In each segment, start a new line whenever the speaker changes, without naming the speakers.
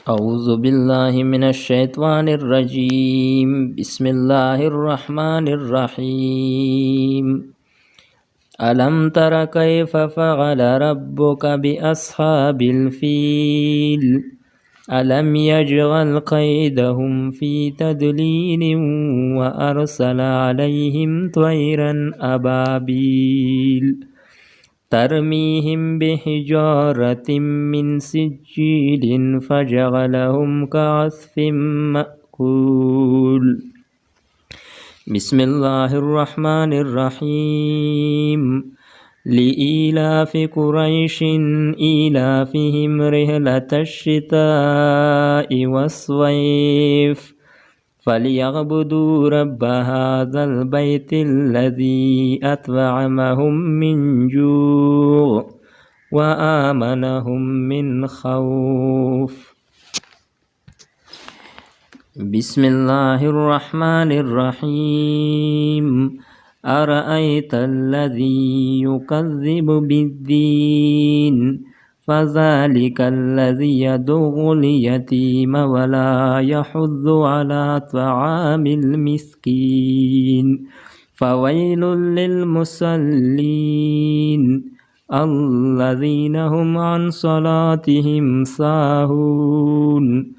أعوذ بالله من الشيطان الرجيم. بسم الله الرحمن الرحيم. ألم تر كيف فعل ربك بأصحاب الفيل ألم يجعل كيدهم في تضليل وأرسل عليهم طيرا أبابيل ترميهم بحجارة من سجيل فجعلهم كعصف مأكول. بسم الله الرحمن الرحيم. لإيلاف قريش إيلافهم رحلة الشتاء والصيف فليعبدوا رب هذا البيت الذي أطعمهم من جوع وآمنهم من خوف. بسم الله الرحمن الرحيم. أرأيت الذي يكذب بالدين فذلك الذي يدعو اليتيم ولا يحض على طعام المسكين فويل للمصلين الذين هم عن صلاتهم ساهون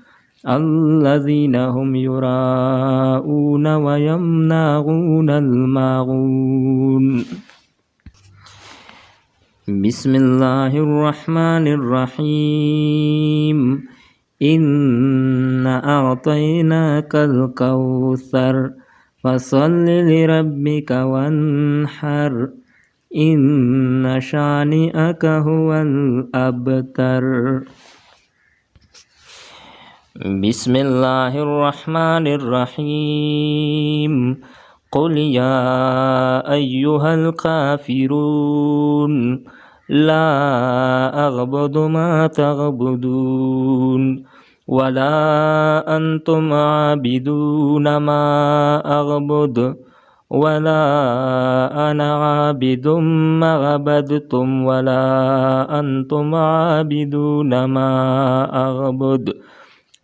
الذين هم يراءون ويمنعون الماعون. بسم الله الرحمن الرحيم. إنا أعطيناك الكوثر فصل لربك وانحر إن شانئك هو الأبتر. بسم الله الرحمن الرحيم. قل يا أيها الكافرون لا أعبد ما تعبدون ولا أنتم عابدون ما أعبد ولا أنا عابد ما عبدتم ولا أنتم عابدون ما أعبد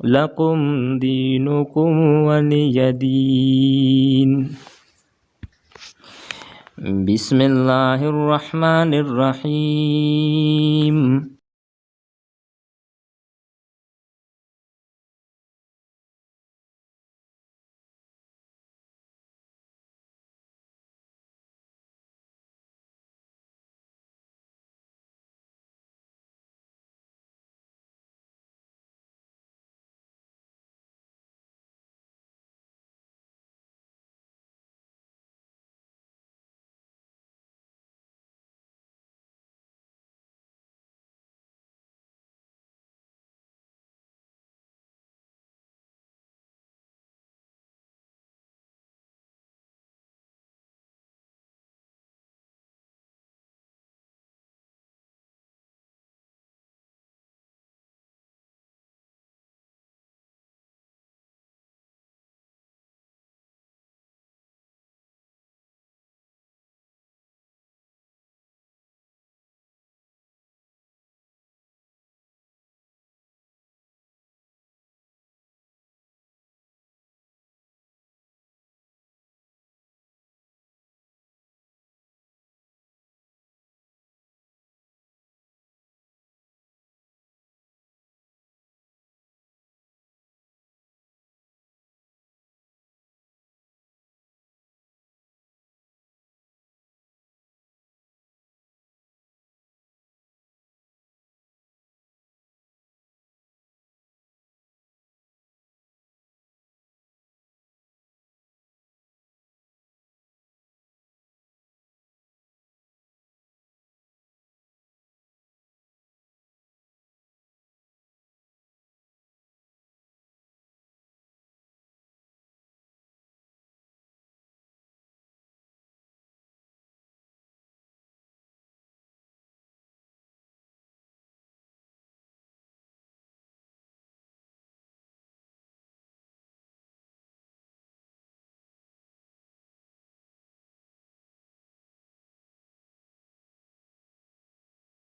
لكم دينكم ولي دين. بسم الله الرحمن الرحيم.